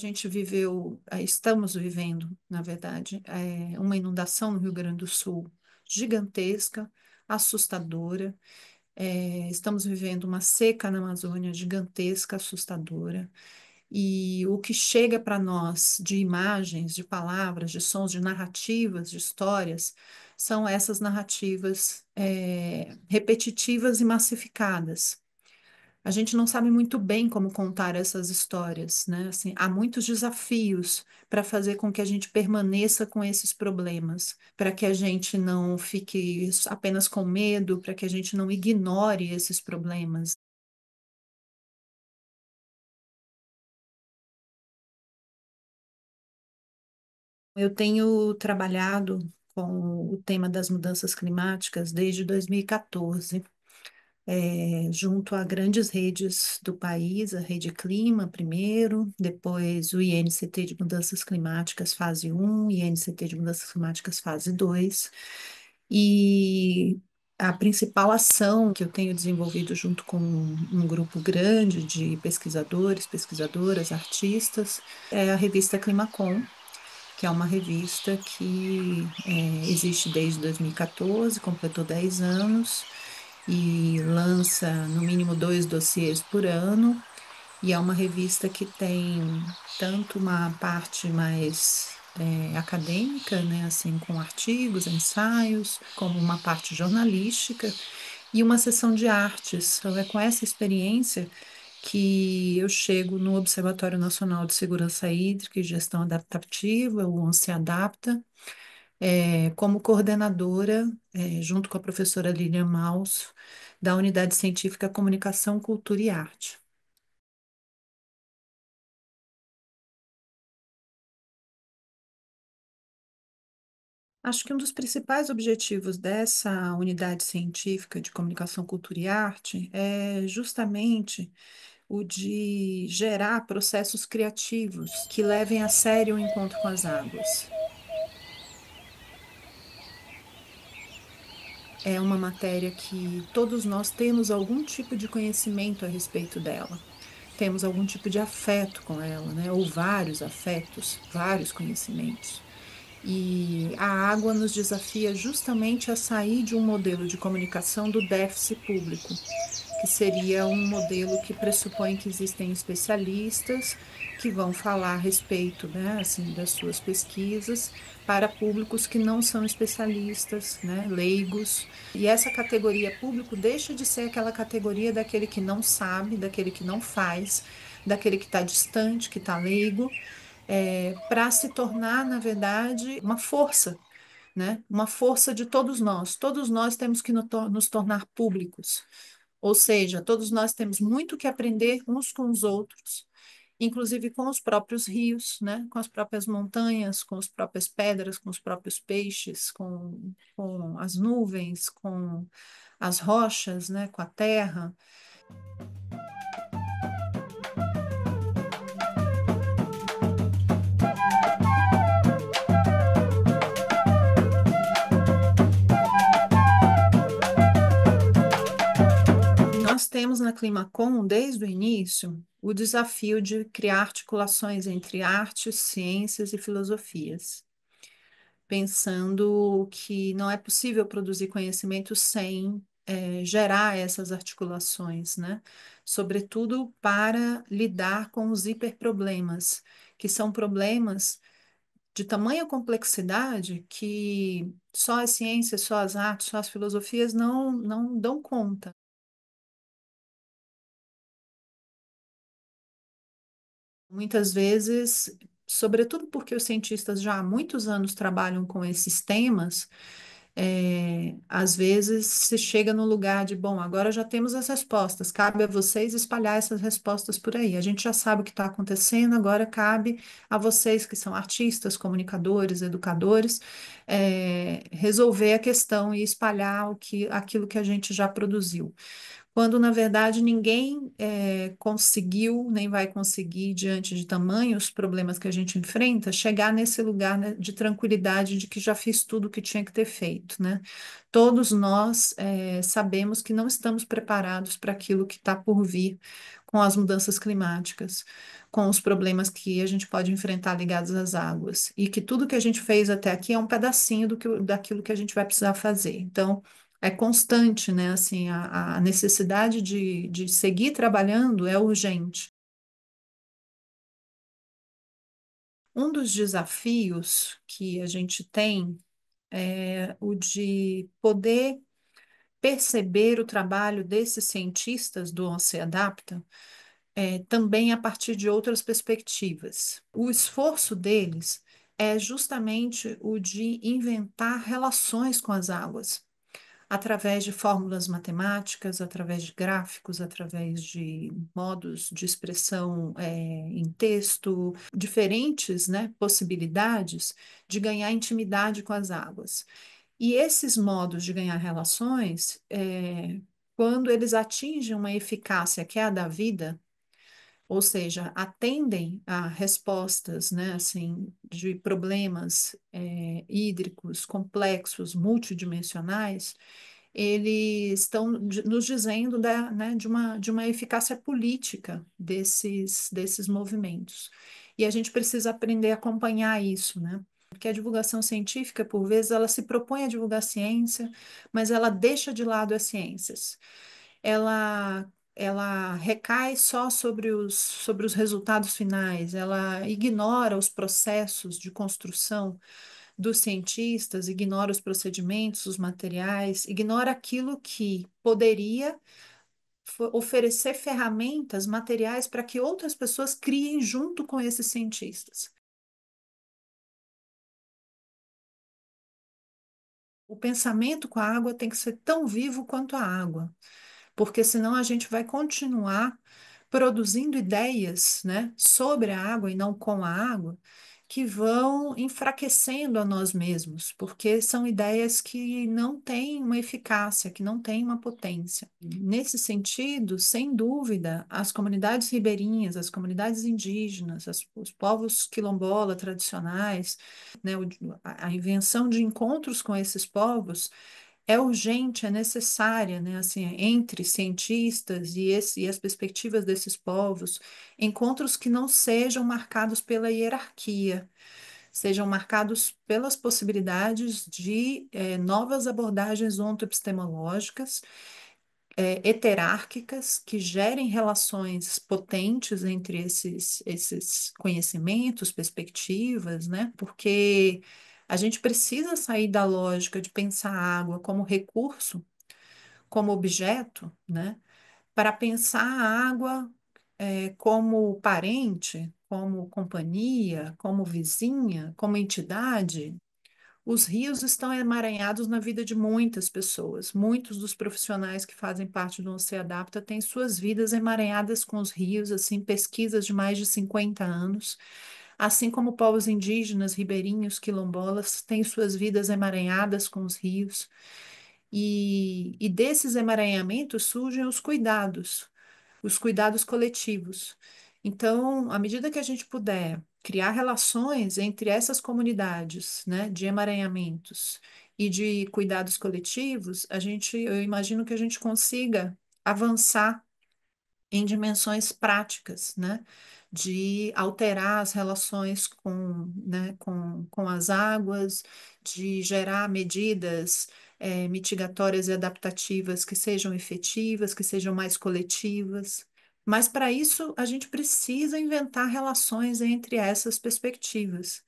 gente viveu, estamos vivendo, na verdade, uma inundação no Rio Grande do Sul gigantesca, assustadora. Estamos vivendo uma seca na Amazônia gigantesca, assustadora. E o que chega para nós de imagens, de palavras, de sons, de narrativas, de histórias, são essas narrativas, repetitivas e massificadas. A gente não sabe muito bem como contar essas histórias, né? Assim, há muitos desafios para fazer com que a gente permaneça com esses problemas, para que a gente não fique apenas com medo, para que a gente não ignore esses problemas. Eu tenho trabalhado com o tema das mudanças climáticas desde 2014. Junto a grandes redes do país, a Rede Clima primeiro, depois o INCT de Mudanças Climáticas fase um, INCT de Mudanças Climáticas fase 2, e a principal ação que eu tenho desenvolvido junto com um grupo grande de pesquisadores, pesquisadoras, artistas, é a revista Climacom, que é uma revista que existe desde 2014, completou 10 anos e lança no mínimo dois dossiês por ano. E é uma revista que tem tanto uma parte mais acadêmica, né, assim, com artigos, ensaios, como uma parte jornalística e uma seção de artes. Então, é com essa experiência que eu chego no Observatório Nacional de Segurança Hídrica e Gestão Adaptativa, o ONCE-ADAPTA, como coordenadora, junto com a professora Lilian Maus, da Unidade Científica Comunicação, Cultura e Arte. Acho que um dos principais objetivos dessa unidade científica de comunicação, cultura e arte é justamente o de gerar processos criativos que levem a sério o encontro com as águas. É uma matéria que todos nós temos algum tipo de conhecimento a respeito dela. Temos algum tipo de afeto com ela, né? Ou vários afetos, vários conhecimentos. E a água nos desafia justamente a sair de um modelo de comunicação do déficit público, que seria um modelo que pressupõe que existem especialistas que vão falar a respeito, né, assim, das suas pesquisas para públicos que não são especialistas, né, leigos. E essa categoria público deixa de ser aquela categoria daquele que não sabe, daquele que não faz, daquele que está distante, que está leigo, para se tornar, na verdade, uma força, né? Uma força de todos nós. Todos nós temos que nos tornar públicos. Ou seja, todos nós temos muito que aprender uns com os outros, inclusive com os próprios rios, né? Com as próprias montanhas, com as próprias pedras, com os próprios peixes, com as nuvens, com as rochas, né? Com a terra. Nós temos na Climacom, desde o início, o desafio de criar articulações entre artes, ciências e filosofias, pensando que não é possível produzir conhecimento sem gerar essas articulações, né? Sobretudo para lidar com os hiperproblemas, que são problemas de tamanha complexidade que só as ciências, só as artes, só as filosofias não dão conta. Muitas vezes, sobretudo porque os cientistas já há muitos anos trabalham com esses temas, às vezes se chega no lugar de, bom, agora já temos as respostas, cabe a vocês espalhar essas respostas por aí. A gente já sabe o que está acontecendo, agora cabe a vocês que são artistas, comunicadores, educadores, resolver a questão e espalhar aquilo que a gente já produziu, quando na verdade ninguém conseguiu, nem vai conseguir, diante de tamanhos problemas que a gente enfrenta, chegar nesse lugar, né, de tranquilidade de que já fiz tudo o que tinha que ter feito, né? Todos nós sabemos que não estamos preparados para aquilo que está por vir com as mudanças climáticas. com os problemas que a gente pode enfrentar ligados às águas, e que tudo que a gente fez até aqui é um pedacinho daquilo que a gente vai precisar fazer. Então, é constante, né? Assim, a necessidade de seguir trabalhando é urgente. Um dos desafios que a gente tem é o de poder perceber o trabalho desses cientistas do Oceadapta também a partir de outras perspectivas. O esforço deles é justamente o de inventar relações com as águas, através de fórmulas matemáticas, através de gráficos, através de modos de expressão em texto, diferentes, né, possibilidades de ganhar intimidade com as águas. E esses modos de ganhar relações, quando eles atingem uma eficácia que é a da vida, ou seja, atendem a respostas, né, assim, de problemas hídricos complexos, multidimensionais, eles estão nos dizendo né, de uma eficácia política desses movimentos. E a gente precisa aprender a acompanhar isso, né? Porque a divulgação científica, por vezes, ela se propõe a divulgar ciência, mas ela deixa de lado as ciências. Ela recai só sobre os resultados finais, ela ignora os processos de construção dos cientistas, ignora os procedimentos, os materiais, ignora aquilo que poderia oferecer ferramentas, materiais para que outras pessoas criem junto com esses cientistas. O pensamento com a água tem que ser tão vivo quanto a água, porque senão a gente vai continuar produzindo ideias, né, sobre a água e não com a água, que vão enfraquecendo a nós mesmos, porque são ideias que não têm uma eficácia, que não têm uma potência. Nesse sentido, sem dúvida, as comunidades ribeirinhas, as comunidades indígenas, os povos quilombola tradicionais, né, a invenção de encontros com esses povos é urgente, é necessária, né, assim, entre cientistas e as perspectivas desses povos, encontros que não sejam marcados pela hierarquia, sejam marcados pelas possibilidades de novas abordagens ontoepistemológicas, heterárquicas, que gerem relações potentes entre esses conhecimentos, perspectivas, né, porque a gente precisa sair da lógica de pensar a água como recurso, como objeto, né, para pensar a água como parente, como companhia, como vizinha, como entidade. Os rios estão emaranhados na vida de muitas pessoas. Muitos dos profissionais que fazem parte do Oceadapta têm suas vidas emaranhadas com os rios, assim, pesquisas de mais de 50 anos. Assim como povos indígenas, ribeirinhos, quilombolas, têm suas vidas emaranhadas com os rios. E desses emaranhamentos surgem os cuidados coletivos. Então, à medida que a gente puder criar relações entre essas comunidades, né, de emaranhamentos e de cuidados coletivos, eu imagino que a gente consiga avançar em dimensões práticas, né? De alterar as relações com as águas, de gerar medidas mitigatórias e adaptativas que sejam efetivas, que sejam mais coletivas. Mas para isso a gente precisa inventar relações entre essas perspectivas.